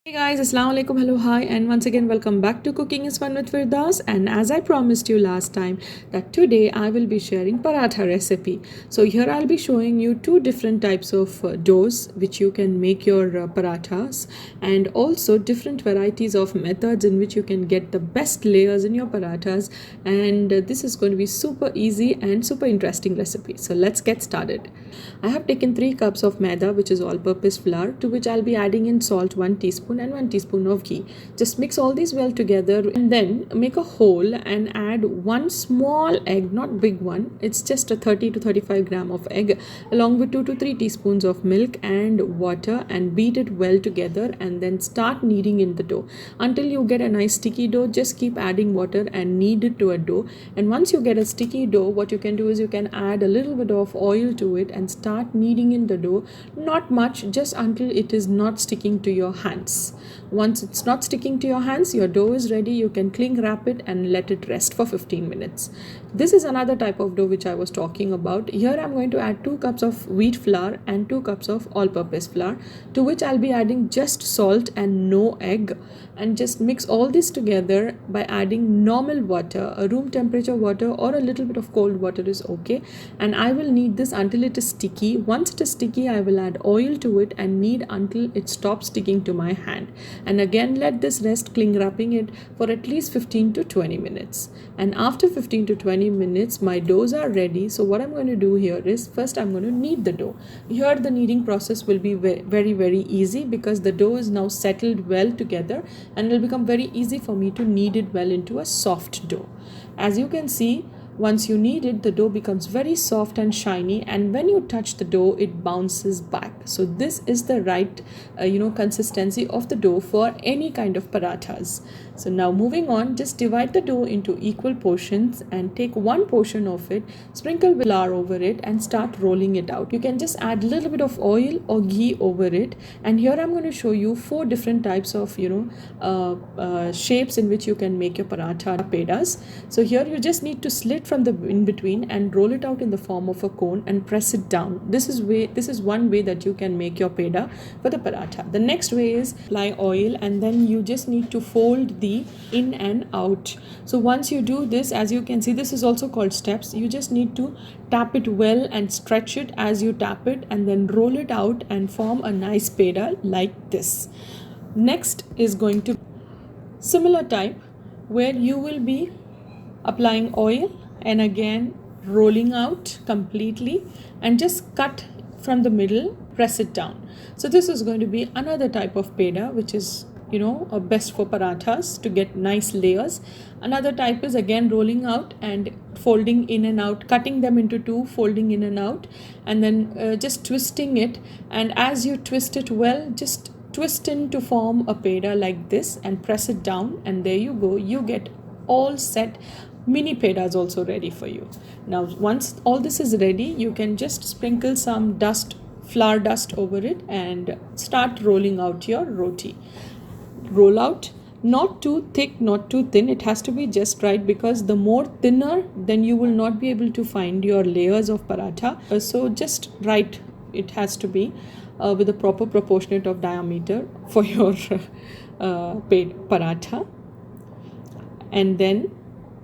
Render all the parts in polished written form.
Hey guys, Assalamualikum, hello, hi, and once again, welcome back to Cooking is Fun with Firdaus. And as I promised you last time, that today I will be sharing paratha recipe. So here I'll be showing you two different types of doughs which you can make your parathas, and also different varieties of methods in which you can get the best layers in your parathas. And this is going to be super easy and super interesting recipe. So let's get started. I have taken 3 cups of maida, which is all-purpose flour, to which I'll be adding in salt 1 teaspoon and 1 teaspoon of ghee. Just mix all these well together and then make a hole and add one small egg, not big one. It's just a 30 to 35 gram of egg, along with 2 to 3 teaspoons of milk and water, and beat it well together and then start kneading in the dough until you get a nice sticky dough. Just keep adding water and knead it to a dough. And once you get a sticky dough, what you can do is you can add a little bit of oil to it and start kneading in the dough. Not much, just until it is not sticking to your hands. Once it's not sticking to your hands, your dough is ready. You can cling wrap it and let it rest for 15 minutes. This is another type of dough which I was talking about. Here I'm going to add 2 cups of wheat flour and 2 cups of all-purpose flour, to which I'll be adding just salt and no egg, and just mix all this together by adding normal water. A room temperature water or a little bit of cold water is okay, and I will knead this until it is sticky. Once it is sticky, I will add oil to it and knead until it stops sticking to my hand, and again let this rest, cling wrapping it for at least 15 to 20 minutes. And after 15 to 20 minutes, my doughs are ready. So what I'm going to do here is, first I'm going to knead the dough. Here the kneading process will be very easy, because the dough is now settled well together, and it will become very easy for me to knead it well into a soft dough. As you can see, once you knead it, the dough becomes very soft and shiny, and when you touch the dough, it bounces back. So this is the right consistency of the dough for any kind of parathas. So now moving on, just divide the dough into equal portions and take one portion of it, sprinkle with flour over it, and start rolling it out. You can just add a little bit of oil or ghee over it. And here I'm going to show you 4 different types of shapes in which you can make your paratha pedas. So here you just need to slit from the in between and roll it out in the form of a cone and press it down. This is one way that you can make your peda for the paratha. The next way is apply oil, and then you just need to fold the in and out. So once you do this, as you can see, this is also called steps. You just need to tap it well and stretch it as you tap it, and then roll it out and form a nice peda like this. Next is going to similar type, where you will be applying oil and again rolling out completely, and just cut from the middle, press it down. So this is going to be another type of peda, which is best for parathas to get nice layers. Another type is again rolling out and folding in and out, cutting them into 2, folding in and out, and then just twisting it. And as you twist it well, just twist in to form a peda like this and press it down, and there you go, you get all set mini pedas also ready for you. Now once all this is ready, you can just sprinkle some flour dust over it, and start rolling out your roti. Roll out, not too thick, not too thin. It has to be just right, because the more thinner, then you will not be able to find your layers of paratha. So just right, it has to be with a proper proportionate of diameter for your paratha. And then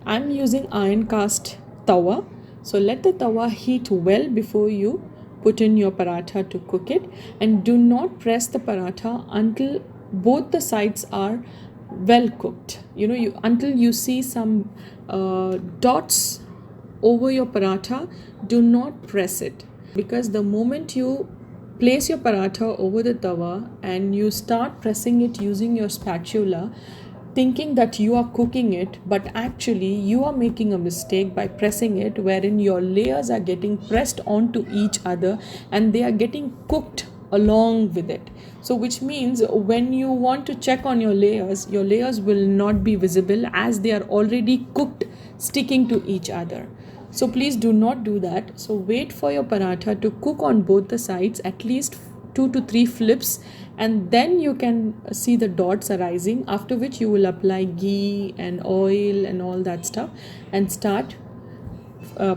I'm using iron cast tawa. So let the tawa heat well before you put in your paratha to cook it, and do not press the paratha until both the sides are well cooked. Until you see some dots over your paratha, do not press it, because the moment you place your paratha over the tawa and you start pressing it using your spatula, thinking that you are cooking it, but actually you are making a mistake by pressing it, wherein your layers are getting pressed onto each other and they are getting cooked along with it. So which means when you want to check on your layers will not be visible, as they are already cooked, sticking to each other. So please do not do that. So wait for your paratha to cook on both the sides, at least 2 to 3 flips, and then you can see the dots arising, after which you will apply ghee and oil and all that stuff and start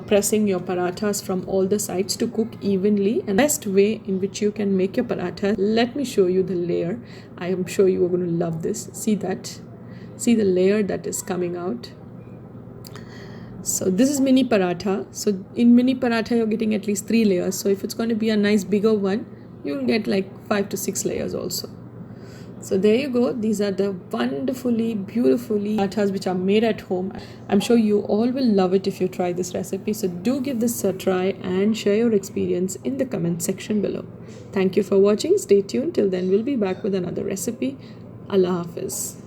pressing your parathas from all the sides to cook evenly. And the best way in which you can make your paratha, let me show you the layer. I am sure you are going to love this. See that? See the layer that is coming out. So this is mini paratha. So in mini paratha you're getting at least 3 layers. So if it's going to be a nice bigger one, you'll get like 5 to 6 layers also. So there you go. These are the wonderfully, beautifully parathas which are made at home. I'm sure you all will love it if you try this recipe. So do give this a try and share your experience in the comment section below. Thank you for watching. Stay tuned. Till then, we'll be back with another recipe. Allah Hafiz.